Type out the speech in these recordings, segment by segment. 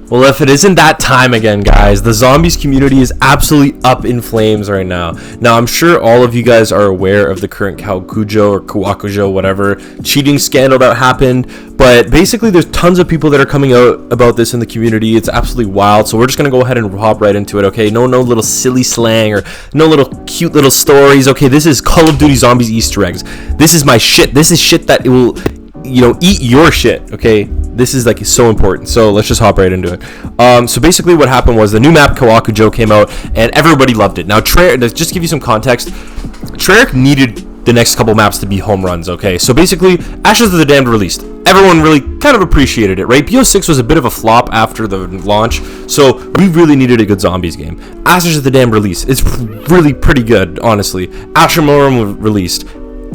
Well, if it isn't that time again, guys, the zombies community is absolutely up in flames right now. Now, I'm sure all of you guys are aware of the current Kawakujo or Kawakujo, whatever, cheating scandal that happened. But basically, there's tons of people that are coming out about this in the community. It's absolutely wild. So we're just going to go ahead and hop right into it, okay? No little silly slang or no little cute little stories. Okay, this is Call of Duty Zombies Easter eggs. This is my shit. This is shit that it will, eat your shit, okay? This is like so important. So let's just hop right into it. So basically what happened was the new map Kawakujo came out and everybody loved it. Now, just to give you some context, Treyarch needed the next couple maps to be home runs, okay? So basically, Ashes of the Damned released. Everyone really kind of appreciated it, right? BO6 was a bit of a flop after the launch, so we really needed a good zombies game. Ashes of the Damned released. It's really pretty good, honestly. Ashemorum released.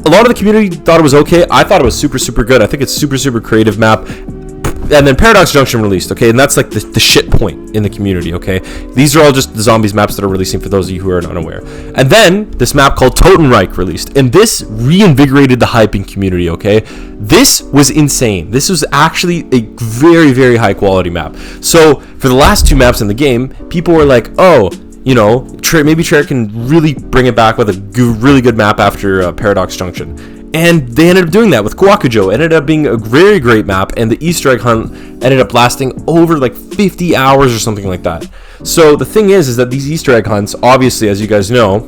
A lot of the community thought it was okay. I thought it was super, super good. I think it's super creative map. And then Paradox Junction released, okay? And that's like the shit point in the community, okay? These are all just the zombies maps that are releasing for those of you who are unaware. And then this map called Totenreich released. And this reinvigorated the hyping community, okay? This was insane. This was actually a very, very high quality map. So for the last two maps in the game, people were like, oh, maybe Treyarch can really bring it back with a really good map after Paradox Junction. And they ended up doing that with Kawakujo. It ended up being a very great map, and the Easter egg hunt ended up lasting over like 50 hours or something like that. So the thing is that these Easter egg hunts, obviously, as you guys know,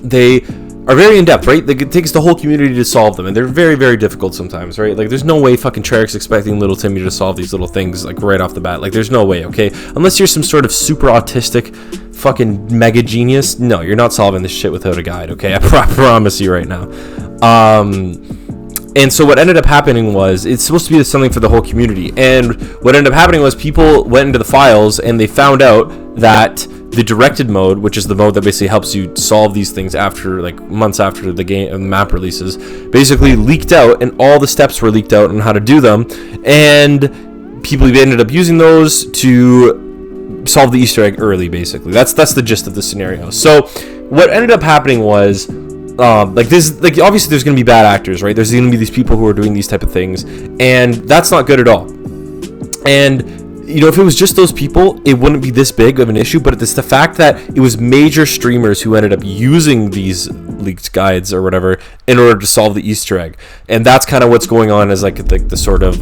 they are very in-depth, right? It takes the whole community to solve them, and they're very, very difficult sometimes, right? Like, there's no way fucking Treyarch's expecting little Timmy to solve these little things, like, right off the bat. Like, there's no way, okay? Unless you're some sort of super autistic fucking mega genius, no, you're not solving this shit without a guide, okay? I promise you right now. And so what ended up happening was, it's supposed to be something for the whole community, and what ended up happening was people went into the files, and they found out that the directed mode, which is the mode that basically helps you solve these things after, like, months after the game and the map releases, basically leaked out, and all the steps were leaked out on how to do them, and people ended up using those to solve the Easter egg early, basically. That's the gist of the scenario. So what ended up happening was, obviously there's going to be bad actors, right? There's going to be these people who are doing these type of things, and that's not good at all. And if it was just those people, it wouldn't be this big of an issue, but it's the fact that it was major streamers who ended up using these leaked guides or whatever in order to solve the Easter egg. And that's kind of what's going on as like the sort of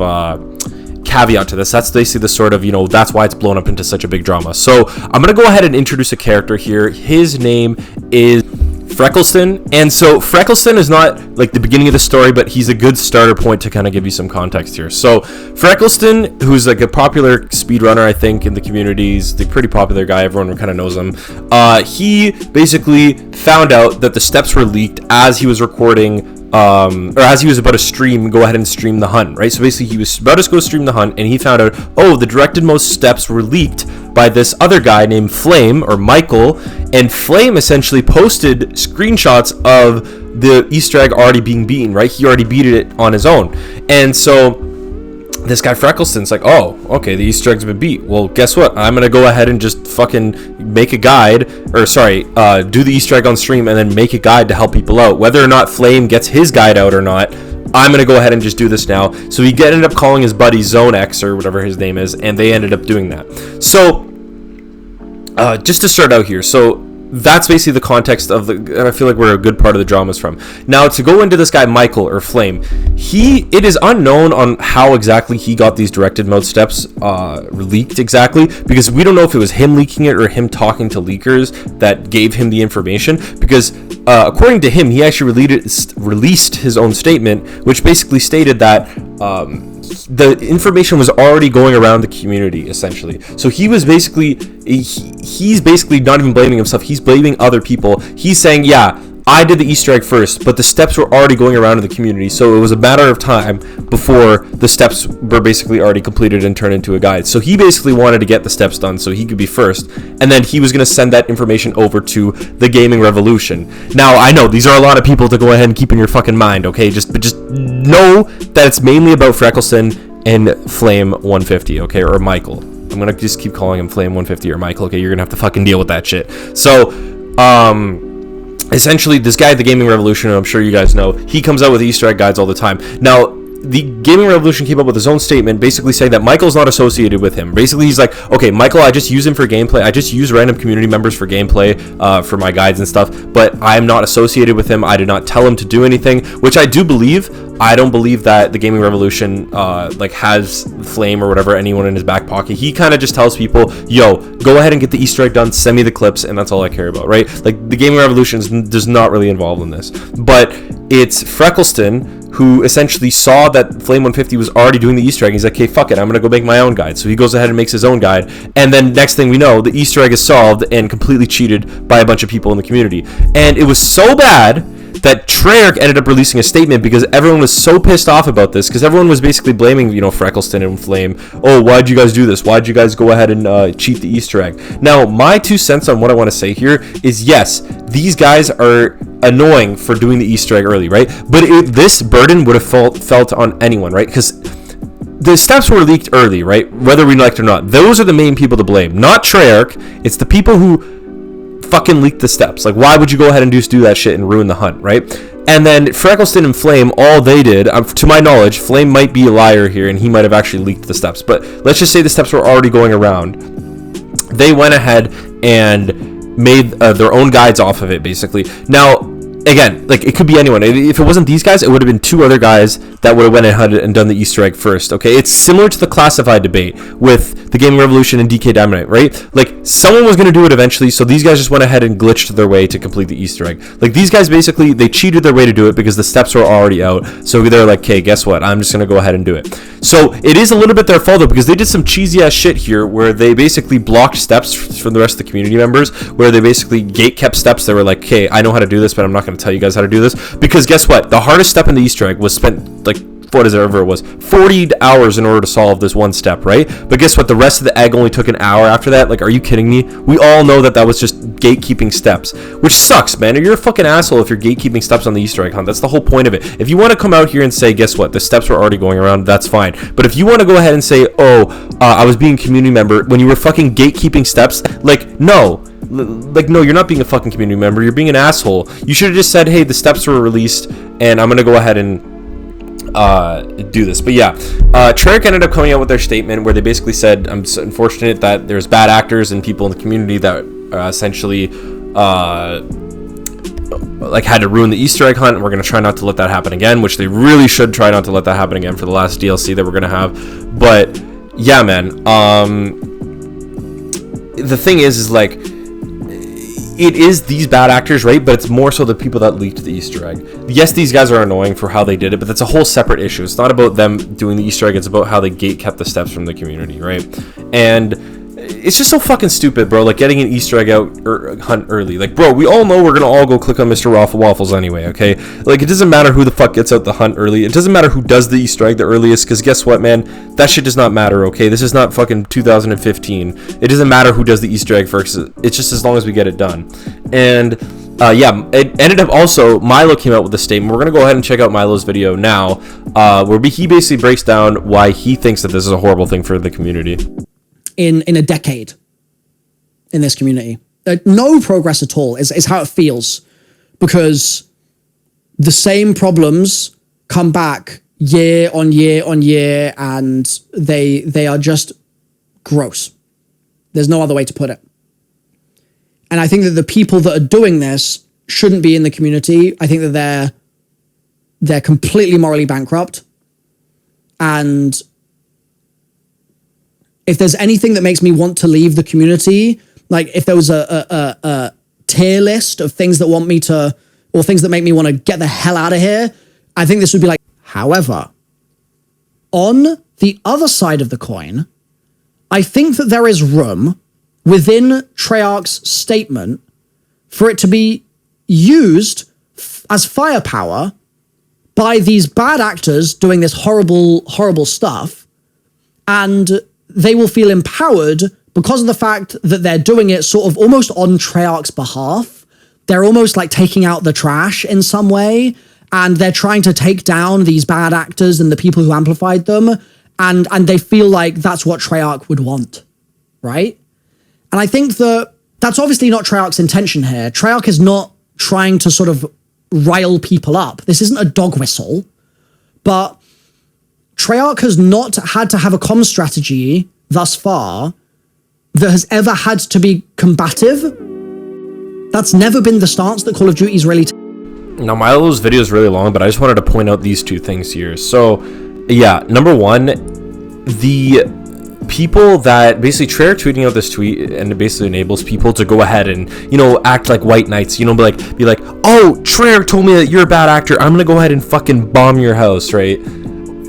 caveat to this. That's basically the sort of, that's why it's blown up into such a big drama. So I'm going to go ahead and introduce a character here. His name is freckleston, and so freckleston is not like the beginning of the story, but he's a good starter point to kind of give you some context here. So freckleston, who's like a popular speedrunner, I think, in the community, he's the pretty popular guy, everyone kind of knows him. He basically found out that the steps were leaked as he was recording, or as he was about to go ahead and stream the hunt, right? So basically he was about to go stream the hunt, and he found out, oh, the directed mode steps were leaked by this other guy named Flame, or Michael, and Flame essentially posted screenshots of the Easter egg already being beaten, right? He already beat it on his own. And so this guy Freckleston's like, oh, okay, the Easter egg's been beat. Well, guess what? I'm gonna go ahead and just fucking make a guide, or sorry, do the Easter egg on stream and then make a guide to help people out. Whether or not Flame gets his guide out or not, I'm going to go ahead and just do this now. So he ended up calling his buddy Zone X, or whatever his name is, and they ended up doing that. So, just to start out here, so that's basically the context of I feel like where a good part of the drama is from. Now, to go into this guy Michael, or Flame, it is unknown on how exactly he got these directed mode steps leaked exactly, because we don't know if it was him leaking it or him talking to leakers that gave him the information, because according to him, he actually released his own statement, which basically stated that the information was already going around the community, essentially. So he was basically, he's basically not even blaming himself, he's blaming other people. He's saying, yeah, I did the Easter egg first, but the steps were already going around in the community, so it was a matter of time before the steps were basically already completed and turned into a guide. So he basically wanted to get the steps done so he could be first, and then he was going to send that information over to the gaming revolution. Now, I know these are a lot of people to go ahead and keep in your fucking mind, okay? Just know that it's mainly about Freckleston and Flame 150, okay? Or Michael. I'm going to just keep calling him Flame 150 or Michael, okay? You're going to have to fucking deal with that shit. So, essentially, this guy at the Gaming Revolution, I'm sure you guys know, he comes out with Easter egg guides all the time. Now, the Gaming Revolution came up with his own statement basically saying that Michael's not associated with him. Basically, he's like, okay, Michael, I just use him for gameplay. I just use random community members for gameplay, for my guides and stuff, but I'm not associated with him. I did not tell him to do anything, which I do believe. I don't believe that the Gaming Revolution like has Flame or whatever, anyone in his back pocket. He kind of just tells people, yo, go ahead and get the Easter egg done, send me the clips, and that's all I care about, right? Like, the Gaming Revolution is not really involved in this, but it's Freckleston who essentially saw that Flame 150 was already doing the Easter egg. He's like, okay, fuck it, I'm gonna go make my own guide. So he goes ahead and makes his own guide, and then next thing we know, the Easter egg is solved and completely cheated by a bunch of people in the community. And it was so bad that Treyarch ended up releasing a statement because everyone was so pissed off about this, because everyone was basically blaming, Freckleston and Flame. Oh, why'd you guys do this? Why'd you guys go ahead and cheat the Easter egg? Now, my 2 cents on what I want to say here is, yes, these guys are annoying for doing the Easter egg early, right? But this burden would have felt on anyone, right? Because the steps were leaked early, right? Whether we liked it or not. Those are the main people to blame, not Treyarch. It's the people who fucking leaked the steps. Like, why would you go ahead and just do that shit and ruin the hunt, right? And then Freckleston and Flame, all they did, to my knowledge, Flame might be a liar here and he might have actually leaked the steps, but let's just say the steps were already going around. They went ahead and made their own guides off of it, basically. Now, again, like, it could be anyone. If it wasn't these guys, it would have been 2 other guys that would have went ahead and done the Easter egg first, okay? It's similar to the classified debate with the Gaming Revolution and DK Dynamite, right? Like, someone was going to do it eventually, so these guys just went ahead and glitched their way to complete the Easter egg. Like, these guys basically, they cheated their way to do it because the steps were already out, so they're like, okay, guess what? I'm just going to go ahead and do it. So, it is a little bit their fault, though, because they did some cheesy-ass shit here where they basically blocked steps from the rest of the community members, where they basically gate-kept steps. They were like, okay, I know how to do this, but I'm not going to tell you guys how to do this, because guess what? The hardest step in the Easter egg was spent, like, whatever it was, 40 hours in order to solve this one step, right? But guess what? The rest of the egg only took an hour after that. Like, are you kidding me? We all know that was just gatekeeping steps, which sucks, man. You're a fucking asshole if you're gatekeeping steps on the Easter egg hunt. That's the whole point of it. If you want to come out here and say, guess what? The steps were already going around, that's fine. But if you want to go ahead and say, I was being a community member when you were fucking gatekeeping steps, like, no. Like, no, you're not being a fucking community member. You're being an asshole. You should have just said, hey, the steps were released, and I'm going to go ahead and do this. But yeah, Treyarch ended up coming out with their statement where they basically said, I'm so unfortunate that there's bad actors and people in the community that essentially like had to ruin the Easter egg hunt, and we're going to try not to let that happen again, which they really should try not to let that happen again for the last DLC that we're going to have. But yeah, man, the thing is like, it is these bad actors, right? But it's more so the people that leaked the Easter egg. Yes, these guys are annoying for how they did it, but that's a whole separate issue. It's not about them doing the Easter egg. It's about how they gate kept the steps from the community, right? And it's just so fucking stupid, bro. Like, getting an Easter egg out or hunt early. Like, bro, we all know we're gonna all go click on Mr. Waffles anyway, okay? Like, it doesn't matter who the fuck gets out the hunt early. It doesn't matter who does the Easter egg the earliest, because guess what, man? That shit does not matter, okay? This is not fucking 2015. It doesn't matter who does the Easter egg first. It's just as long as we get it done. And yeah, it ended up also, Milo came out with a statement. We're going to go ahead and check out Milo's video now, where he basically breaks down why he thinks that this is a horrible thing for the community. In a decade in this community. No progress at all is how it feels, because the same problems come back year on year on year, and they are just gross. There's no other way to put it. And I think that the people that are doing this shouldn't be in the community. I think that they're completely morally bankrupt. And if there's anything that makes me want to leave the community, like if there was a tier list of things that want me to, or things that make me want to get the hell out of here, I think this would be like, however, on the other side of the coin, I think that there is room within Treyarch's statement for it to be used as firepower by these bad actors doing this horrible, horrible stuff, and they will feel empowered because of the fact that they're doing it sort of almost on Treyarch's behalf. They're almost like taking out the trash in some way, and they're trying to take down these bad actors and the people who amplified them, and they feel like that's what Treyarch would want, right? And I think that that's obviously not Treyarch's intention here. Treyarch is not trying to sort of rile people up. This isn't a dog whistle, but Treyarch has not had to have a comm strategy thus far that has ever had to be combative. That's never been the stance that Call of Duty's really Now, Milo's video is really long, but I just wanted to point out these two things here. So, yeah, number one, the people that basically Treyarch tweeting out this tweet, and it basically enables people to go ahead and, you know, act like white knights, you know, be like, oh, Treyarch told me that you're a bad actor, I'm gonna go ahead and fucking bomb your house, right?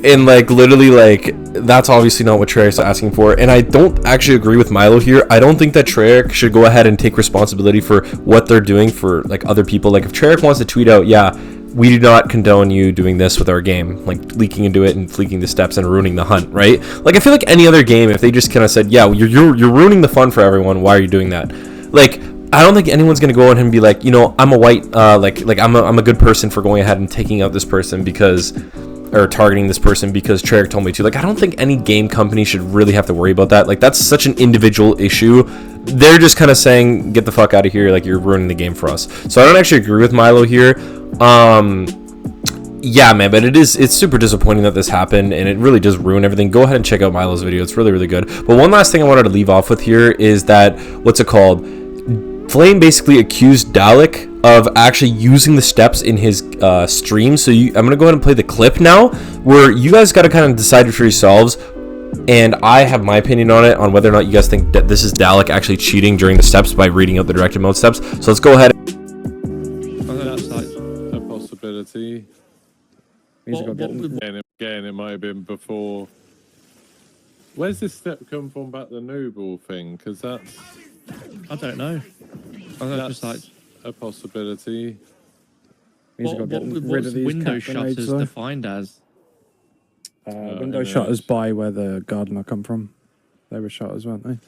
And like literally, like, that's obviously not what Treyarch's asking for. And I don't actually agree with Milo here. I don't think that Treyarch should go ahead and take responsibility for what they're doing for like other people. Like if Treyarch wants to tweet out, yeah, we do not condone you doing this with our game, like leaking into it and leaking the steps and ruining the hunt, right? Like I feel like any other game, if they just kind of said, yeah, you're ruining the fun for everyone, why are you doing that? Like I don't think anyone's gonna go on and be like, you know, I'm a white like I'm a good person for going ahead and taking out this person because, or targeting this person because Treyarch told me to. Like I don't think any game company should really have to worry about that. Like that's such an individual issue. They're just kind of saying, get the fuck out of here, like you're ruining the game for us. So I don't actually agree with Milo here. Yeah, man, but it's super disappointing that this happened, and it really does ruin everything. Go ahead and check out Milo's video. It's really, really good. But one last thing I wanted to leave off with here is that, what's it called? Flame basically accused Dalek of actually using the steps in his stream. So I'm going to go ahead and play the clip now, where you guys got to kind of decide for yourselves. And I have my opinion on it, on whether or not you guys think that this is Dalek actually cheating during the steps by reading out the directed mode steps. So let's go ahead. I think that's like a possibility. Again, it might have been before. Where's this step come from about the Nooble thing? Because that's... I don't know. I think that's just like a possibility. what's window shutters defined as? Window shutters by where the gardener come from. They were shutters, weren't they?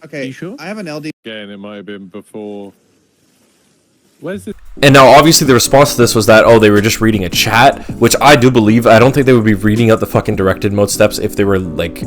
Okay, you sure? I have an LD. Again, it might have been before. Where's this? And now, obviously, the response to this was that, oh, they were just reading a chat, which I do believe. I don't think they would be reading out the fucking directed mode steps if they were, like...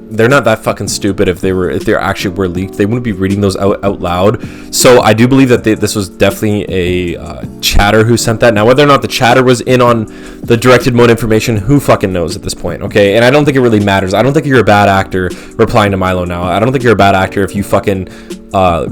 They're not that fucking stupid if they actually were leaked. They wouldn't be reading those out loud. So I do believe that this was definitely a chatter who sent that. Now, whether or not the chatter was in on the directed mode information, who fucking knows at this point, okay? And I don't think it really matters. I don't think you're a bad actor replying to Milo now. I don't think you're a bad actor if you fucking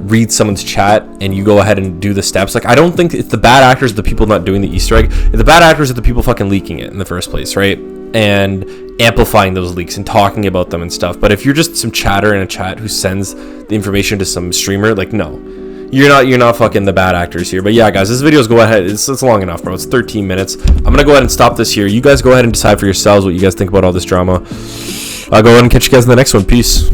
read someone's chat and you go ahead and do the steps. Like, I don't think it's the bad actors are the people not doing the Easter egg. The bad actors are the people fucking leaking it in the first place, right? And amplifying those leaks and talking about them and stuff. But if you're just some chatter in a chat who sends the information to some streamer, like, no, you're not fucking the bad actors here. But yeah, guys, this video's go ahead. It's long enough, bro. It's 13 minutes. I'm gonna go ahead and stop this here. You guys go ahead and decide for yourselves what you guys think about all this drama. I'll go ahead and catch you guys in the next one. Peace.